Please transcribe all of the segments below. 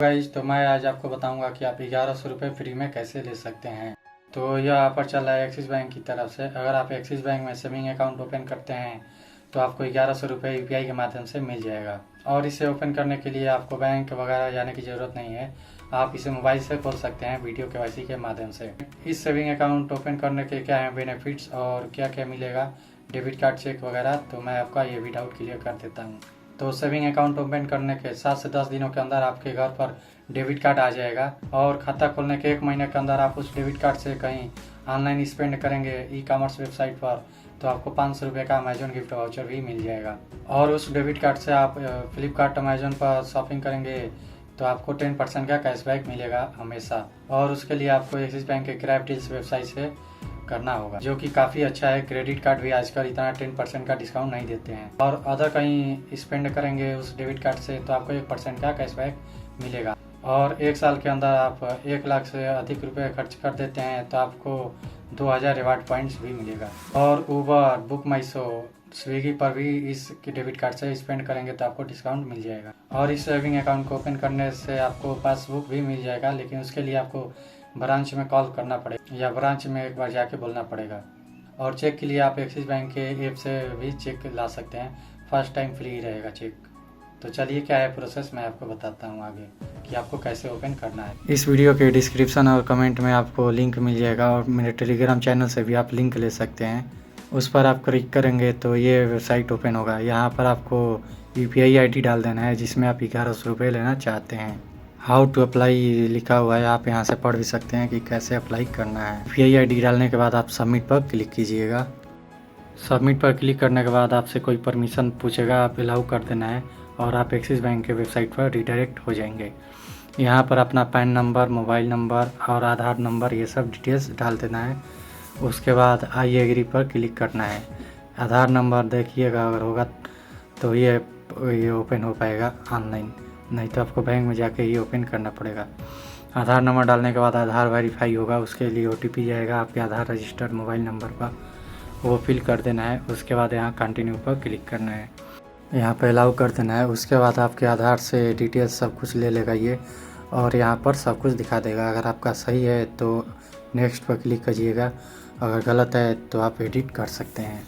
Guys तो मैं आज आपको बताऊंगा कि आप 1100 रुपये फ्री में कैसे ले सकते हैं। तो यह ऑफर चल रहा है एक्सिस बैंक की तरफ से। अगर आप एक्सिस बैंक में सेविंग अकाउंट ओपन करते हैं तो आपको 1100 रुपये यूपीआई के माध्यम से मिल जाएगा। और इसे ओपन करने के लिए आपको बैंक वगैरह जाने की ज़रूरत नहीं है, आप इसे मोबाइल से खोल सकते हैं वीडियो केवाईसी के माध्यम से। इस सेविंग अकाउंट ओपन करने के क्या हैं बेनिफिट्स और क्या क्या मिलेगा, डेबिट कार्ड चेक वगैरह, तो मैं आपका ये भी डाउट क्लियर कर देता हूँ। तो सेविंग अकाउंट ओपन करने के 7 से 10 दिनों के अंदर आपके घर पर डेबिट कार्ड आ जाएगा और खाता खोलने के 1 महीने के अंदर आप उस डेबिट कार्ड से कहीं ऑनलाइन स्पेंड करेंगे ई कॉमर्स वेबसाइट पर तो आपको 500 रुपये का अमेजोन गिफ्ट वाउचर भी मिल जाएगा। और उस डेबिट कार्ड से आप फ्लिपकार्ट अमेजोन पर शॉपिंग करेंगे तो आपको 10% का कैशबैक मिलेगा हमेशा। और उसके लिए आपको एक्सिस बैंक के क्रैप डील्स वेबसाइट से करना होगा, जो कि काफ़ी अच्छा है। क्रेडिट कार्ड भी आजकल इतना 10% का डिस्काउंट नहीं देते हैं। और अदर कहीं स्पेंड करेंगे उस डेबिट कार्ड से तो आपको 1% का कैशबैक मिलेगा। और 1 साल के अंदर आप 1 लाख से अधिक रुपए खर्च कर देते हैं तो आपको 2000 रिवार्ड पॉइंट्स भी मिलेगा। और ऊबर, बुक माई शो, स्विगी पर भी इस डेबिट कार्ड से स्पेंड करेंगे तो आपको डिस्काउंट मिल जाएगा। और इस सेविंग अकाउंट को ओपन करने से आपको पासबुक भी मिल जाएगा, लेकिन उसके लिए आपको ब्रांच में कॉल करना पड़ेगा या ब्रांच में एक बार जाके बोलना पड़ेगा। और चेक के लिए आप एक्सिस बैंक के ऐप से भी चेक ला सकते हैं, फर्स्ट टाइम फ्री रहेगा चेक। तो चलिए क्या है प्रोसेस, मैं आपको बताता हूँ आगे कि आपको कैसे ओपन करना है। इस वीडियो के डिस्क्रिप्शन और कमेंट में आपको लिंक मिल जाएगा और मेरे टेलीग्राम चैनल से भी आप लिंक ले सकते हैं। उस पर आप क्लिक करेंगे तो ये वेबसाइट ओपन होगा। यहाँ पर आपको यूपीआई आईडी डाल देना है जिसमें आप 1100 रुपये लेना चाहते हैं। हाउ टू अप्लाई लिखा हुआ है, आप यहाँ से पढ़ भी सकते हैं कि कैसे अप्लाई करना है। यूपीआई आईडी डालने के बाद आप सबमिट पर क्लिक कीजिएगा। सबमिट पर क्लिक करने के बाद आपसे कोई परमिशन पूछेगा, आप अलाउ कर देना है और आप एक्सिस बैंक के वेबसाइट पर रिडायरेक्ट हो जाएंगे। यहाँ पर अपना पैन नंबर, मोबाइल नंबर और आधार नंबर ये सब डिटेल्स डाल देना है। उसके बाद आई एग्री पर क्लिक करना है। आधार नंबर देखिएगा, अगर होगा तो ये ओपन हो पाएगा ऑनलाइन, नहीं तो आपको बैंक में जाके ये ओपन करना पड़ेगा। आधार नंबर डालने के बाद आधार वेरीफाई होगा, उसके लिए ओटीपी जाएगा आपके आधार रजिस्टर्ड मोबाइल नंबर पर, वो फिल कर देना है। उसके बाद यहाँ कंटिन्यू पर क्लिक करना है, यहाँ पे अलाउ कर देना है। उसके बाद आपके आधार से डिटेल्स सब कुछ ले लेगा ये और यहाँ पर सब कुछ दिखा देगा। अगर आपका सही है तो नेक्स्ट पर क्लिक कीजिएगा, अगर गलत है तो आप एडिट कर सकते हैं।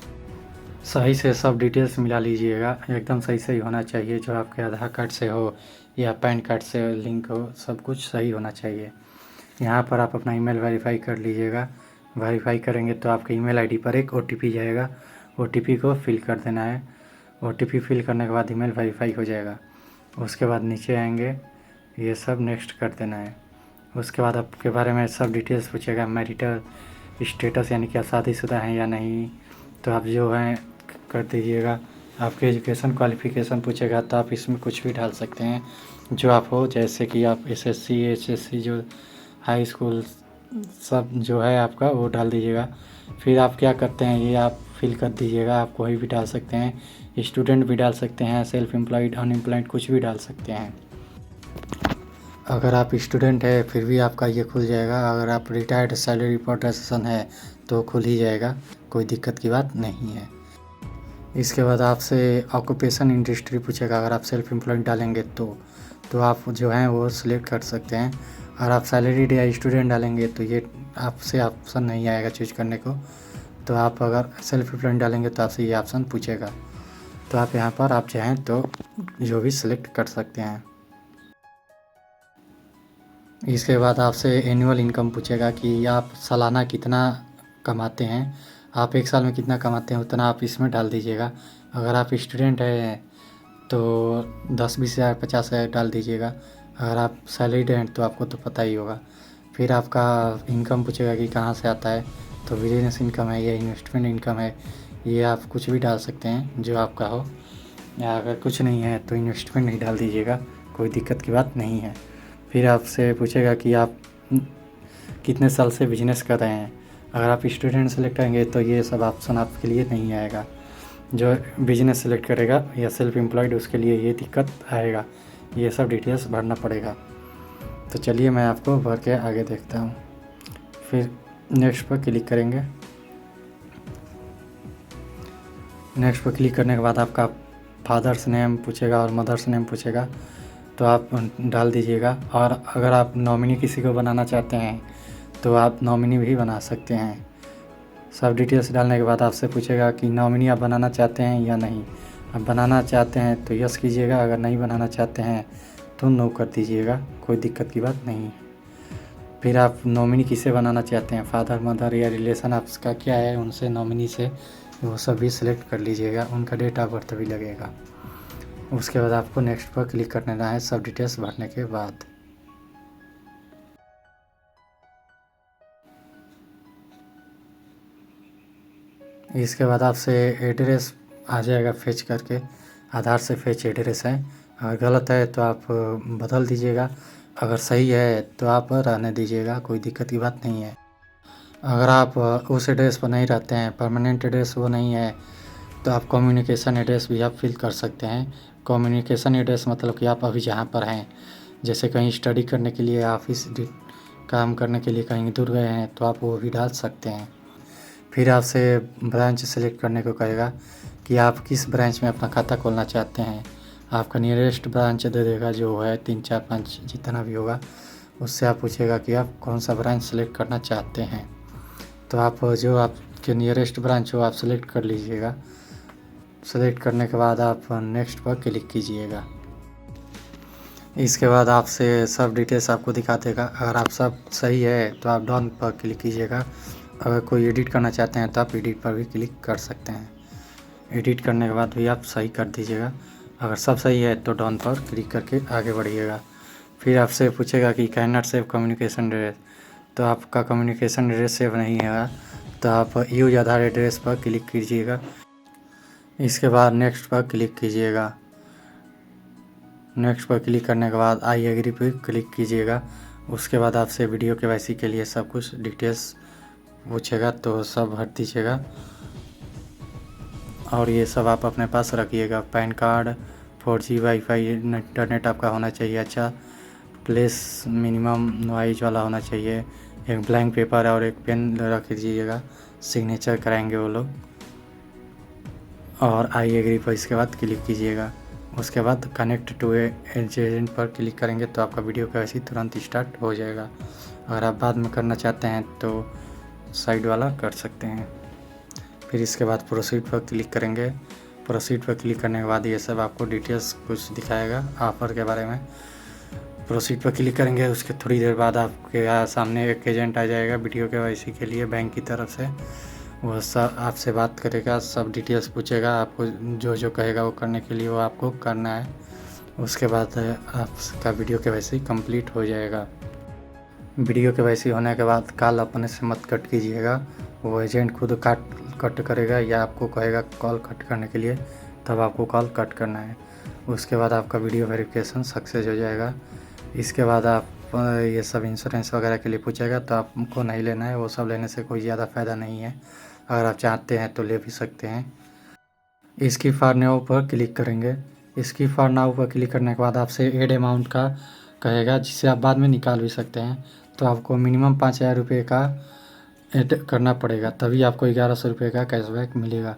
सही से सब डिटेल्स मिला लीजिएगा, एकदम सही सही होना चाहिए। जो आपके आधार कार्ड से हो या पैन कार्ड से लिंक हो, सब कुछ सही होना चाहिए। यहाँ पर आप अपना ईमेल वेरीफाई कर लीजिएगा। वेरीफाई करेंगे तो आपके ईमेल आईडी पर एक ओटीपी जाएगा, ओटीपी को फिल कर देना है। ओटीपी फिल करने के बाद ईमेल वेरीफाई हो जाएगा। उसके बाद नीचे आएंगे, ये सब नेक्स्ट कर देना है। उसके बाद आपके बारे में सब डिटेल्स पूछेगा, मैरिटल स्टेटस यानी कि आप शादीशुदा हैं या नहीं, तो आप जो हैं कर दीजिएगा। आपके एजुकेशन क्वालिफ़िकेशन पूछेगा तो आप इसमें कुछ भी डाल सकते हैं जो आप हो, जैसे कि आप एसएससी, एचएससी, जो हाई स्कूल सब जो है आपका वो डाल दीजिएगा। फिर आप क्या करते हैं ये आप फिल कर दीजिएगा। आप कोई भी डाल सकते हैं, स्टूडेंट भी डाल सकते हैं, सेल्फ एम्प्लॉयड, अनएम्प्लॉयड, कुछ भी डाल सकते हैं। अगर आप स्टूडेंट है फिर भी आपका ये खुल जाएगा। अगर आप रिटायर्ड सैलरी रिपोर्टेशन है तो खुल ही जाएगा, कोई दिक्कत की बात नहीं है। इसके बाद आपसे ऑक्यूपेशन इंडस्ट्री पूछेगा। अगर आप सेल्फ एम्प्लॉयड डालेंगे तो आप जो हैं वो सिलेक्ट कर सकते हैं। अगर आप सैलरीड या स्टूडेंट डालेंगे तो ये आपसे ऑप्शन नहीं आएगा चूज करने को। तो आप अगर सेल्फ एम्प्लॉयड डालेंगे तो आपसे ये ऑप्शन पूछेगा, तो आप यहाँ पर आप चाहें तो जो भी सिलेक्ट कर सकते हैं। इसके बाद आपसे एनुअल इनकम पूछेगा कि आप सालाना कितना कमाते हैं, आप 1 साल में कितना कमाते हैं उतना आप इसमें डाल दीजिएगा। अगर आप स्टूडेंट हैं तो 10-20 हज़ार 50 हज़ार डाल दीजिएगा। अगर आप सैलरीड हैं तो आपको तो पता ही होगा। फिर आपका इनकम पूछेगा कि कहाँ से आता है, तो बिजनेस इनकम है या इन्वेस्टमेंट इनकम है, ये आप कुछ भी डाल सकते हैं जो आपका हो। या अगर कुछ नहीं है तो इन्वेस्टमेंट नहीं डाल दीजिएगा, कोई दिक्कत की बात नहीं है। फिर आपसे पूछेगा कि आप कितने साल से बिजनेस कर रहे हैं। अगर आप स्टूडेंट सेलेक्ट करेंगे तो ये सब ऑप्शन आपके लिए नहीं आएगा। जो बिजनेस सेलेक्ट करेगा या सेल्फ एम्प्लॉयड उसके लिए ये दिक्कत आएगा, ये सब डिटेल्स भरना पड़ेगा। तो चलिए मैं आपको भर के आगे देखता हूँ। फिर नेक्स्ट पर क्लिक करेंगे। नेक्स्ट पर क्लिक करने के बाद आपका फादर्स नेम पूछेगा और मदर्स नेम पूछेगा। तो आप डाल दीजिएगा। और अगर आप नॉमिनी किसी को बनाना चाहते हैं तो आप नॉमिनी भी बना सकते हैं। सब डिटेल्स डालने के बाद आपसे पूछेगा कि नॉमिनी आप बनाना चाहते हैं या नहीं। आप बनाना चाहते हैं तो यस कीजिएगा, अगर नहीं बनाना चाहते हैं तो नो कर दीजिएगा, कोई दिक्कत की बात नहीं है। फिर आप नॉमिनी किसे बनाना चाहते हैं, फादर मदर या रिलेशन आपका क्या है उनसे, नॉमिनी से, वो सब भी सिलेक्ट कर लीजिएगा। उनका डेट ऑफ बर्थ भी लगेगा। उसके बाद आपको नेक्स्ट पर क्लिक करना है सब डिटेल्स भरने के बाद। इसके बाद आपसे एड्रेस आ जाएगा फेच करके, आधार से फेच एड्रेस है। अगर गलत है तो आप बदल दीजिएगा, अगर सही है तो आप रहने दीजिएगा, कोई दिक्कत की बात नहीं है। अगर आप उस एड्रेस पर नहीं रहते हैं, परमानेंट एड्रेस वो नहीं है, तो आप कम्युनिकेशन एड्रेस भी आप फिल कर सकते हैं। कम्युनिकेशन एड्रेस मतलब कि आप अभी जहाँ पर हैं, जैसे कहीं स्टडी करने के लिए, ऑफिस काम करने के लिए कहीं दूर गए हैं, तो आप वो भी डाल सकते हैं। फिर आपसे ब्रांच सेलेक्ट करने को कहेगा कि आप किस ब्रांच में अपना खाता खोलना चाहते हैं। आपका नियरेस्ट ब्रांच दे देगा, जो है 3 4 5 जितना भी होगा, उससे आप पूछेगा कि आप कौन सा ब्रांच सेलेक्ट करना चाहते हैं। तो आप जो आपके नियरेस्ट ब्रांच हो आप सेलेक्ट कर लीजिएगा। सेलेक्ट करने के बाद आप नेक्स्ट पर क्लिक कीजिएगा। इसके बाद आपसे सब डिटेल्स आपको दिखा देगा। अगर आप सब सही है तो आप डन पर क्लिक कीजिएगा। अगर कोई एडिट करना चाहते हैं तो आप एडिट पर भी क्लिक कर सकते हैं। एडिट करने के बाद भी आप सही कर दीजिएगा। अगर सब सही है तो डन पर क्लिक करके आगे बढ़िएगा। फिर आपसे पूछेगा कि can not save communication address, तो आपका कम्युनिकेशन एड्रेस सेव नहीं है, तो आप यूज आधार एड्रेस पर क्लिक कीजिएगा। इसके बाद नेक्स्ट पर क्लिक कीजिएगा। नेक्स्ट पर क्लिक करने के बाद आई एग्री पर क्लिक कीजिएगा। उसके बाद आपसे वीडियो केवाईसी के लिए सब कुछ डिटेल्स पूछेगा, तो सब भर दीजिएगा। और ये सब आप अपने पास रखिएगा। Pan card, 4G wifi internet आपका होना चाहिए अच्छा, प्लेस मिनिमम नॉइज वाला होना चाहिए, एक ब्लैंक पेपर और एक पेन रख दीजिएगा, सिग्नेचर कराएंगे वो लोग। और आई एग्री पर इसके बाद क्लिक कीजिएगा। उसके बाद कनेक्ट टू एजेंट पर क्लिक करेंगे तो आपका वीडियो केवाईसी तुरंत स्टार्ट हो जाएगा। अगर आप बाद में करना चाहते हैं तो साइड वाला कर सकते हैं। फिर इसके बाद प्रोसीड पर क्लिक करेंगे। प्रोसीड पर क्लिक करने के बाद ये सब आपको डिटेल्स कुछ दिखाएगा ऑफ़र के बारे में। प्रोसीड पर क्लिक करेंगे, उसके थोड़ी देर बाद आपके सामने एक एजेंट आ जाएगा वीडियो केवाईसी के लिए बैंक की तरफ से। वह सब आपसे बात करेगा, सब डिटेल्स पूछेगा, आपको जो जो कहेगा वो करने के लिए वो आपको करना है। उसके बाद आपका वीडियो केवाईसी कंप्लीट हो जाएगा। वीडियो केवाईसी होने के बाद कॉल अपने से मत कट कीजिएगा, वो एजेंट खुद कट करेगा या आपको कहेगा कॉल कट करने के लिए, तब आपको कॉल कट करना है। उसके बाद आपका वीडियो वेरिफिकेशन सक्सेस हो जाएगा। इसके बाद आप ये सब इंश्योरेंस वगैरह के लिए पूछेगा, तो आपको नहीं लेना है, वो सब लेने से कोई ज़्यादा फ़ायदा नहीं है। अगर आप चाहते हैं तो ले भी सकते हैं। स्किप फॉर नाउ पर क्लिक करेंगे। स्किप फॉर नाउ पर क्लिक करने के बाद आपसे एड अमाउंट का कहेगा, जिसे आप बाद में निकाल भी सकते हैं। तो आपको मिनिमम 5,000 रुपये का ऐड करना पड़ेगा, तभी आपको 1100 रुपये का कैशबैक मिलेगा।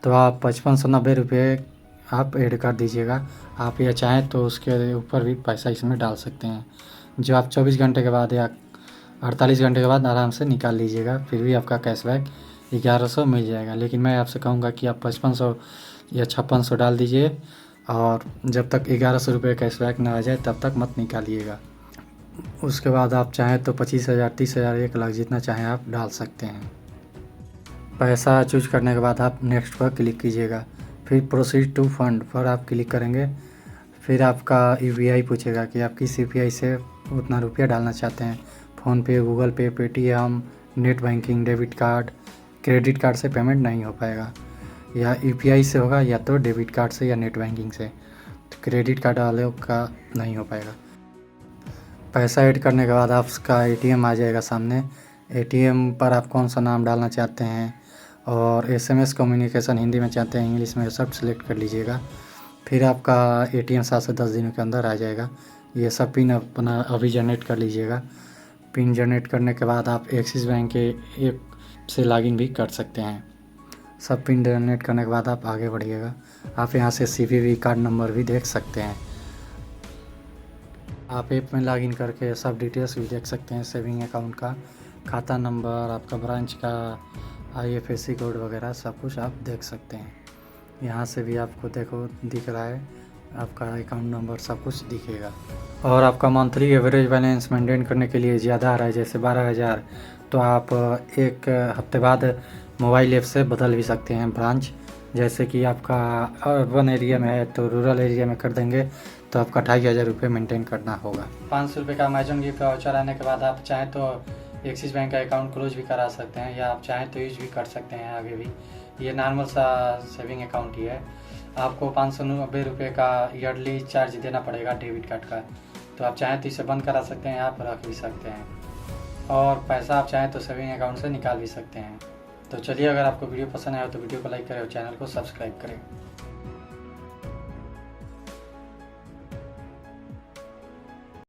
तो आप 5590 रुपये आप ऐड कर दीजिएगा। आप या चाहें तो उसके ऊपर भी पैसा इसमें डाल सकते हैं, जो आप 24 घंटे के बाद या 48 घंटे के बाद आराम से निकाल लीजिएगा। फिर भी आपका कैशबैक 1100 मिल जाएगा। लेकिन मैं आपसे कहूँगा कि आप 5500 या 5600 डाल दीजिए, और जब तक 1100 रुपये कैशबैक ना आ जाए तब तक मत निकालिएगा। उसके बाद आप चाहें तो 25,000, 30,000, 1 लाख जितना चाहें आप डाल सकते हैं। पैसा चूज करने के बाद आप नेक्स्ट पर क्लिक कीजिएगा। फिर प्रोसीड टू फंड पर आप क्लिक करेंगे। फिर आपका यूपीआई पूछेगा कि आप किस यूपीआई से उतना रुपया डालना चाहते हैं। फ़ोनपे, गूगल पे, Paytm, net banking, debit card. Credit card से पेमेंट नहीं हो पाएगा, या यूपीआई से होगा या तो डेबिट कार्ड से या नेट बैंकिंग से। तो क्रेडिट कार्ड वाले का नहीं हो पाएगा। पैसा ऐड करने के बाद आपका एटीएम आ जाएगा सामने। एटीएम पर आप कौन सा नाम डालना चाहते हैं, और एसएमएस कम्युनिकेशन हिंदी में चाहते हैं, इंग्लिश में, सब सेलेक्ट कर लीजिएगा। फिर आपका एटीएम 7 से 10 दिनों के अंदर आ जाएगा। ये सब पिन अपना अभी जनरेट कर लीजिएगा। पिन जनरेट करने के बाद आप एक्सिस बैंक के ऐप से लॉगिन भी कर सकते हैं। सब पिन जनरेट करने के बाद आप आगे बढ़िएगा। आप यहाँ से सीवीवी कार्ड नंबर भी देख सकते हैं। आप ऐप में लॉगिन करके सब डिटेल्स भी देख सकते हैं, सेविंग अकाउंट का, खाता नंबर, आपका ब्रांच का IFSC कोड वगैरह सब कुछ आप देख सकते हैं। यहाँ से भी आपको देखो दिख रहा है, आपका अकाउंट नंबर सब कुछ दिखेगा। और आपका मंथली एवरेज बैलेंस मेंटेन करने के लिए ज़्यादा आ रहा है, जैसे 12,000, तो आप एक हफ्ते बाद मोबाइल ऐप से बदल भी सकते हैं ब्रांच। जैसे कि आपका अर्बन एरिया में है तो रूरल एरिया में कर देंगे, तो आपका 2,500 रुपये मेंटेन करना होगा। 500 रुपये का अमेजन गिफ्ट वाउचर आने के बाद आप चाहें तो एक्सिस बैंक का अकाउंट क्लोज भी करा सकते हैं, या आप चाहें तो यूज भी कर सकते हैं आगे भी। ये नॉर्मल सा सेविंग अकाउंट ही है। आपको 590 रुपये का ईयरली चार्ज देना पड़ेगा डेबिट कार्ड का, तो आप चाहें तो इसे बंद करा सकते हैं, आप रख भी सकते हैं, और पैसा आप चाहें तो सेविंग अकाउंट से निकाल भी सकते हैं। तो चलिए, अगर आपको वीडियो पसंद आया तो वीडियो को लाइक करें और चैनल को सब्सक्राइब करें।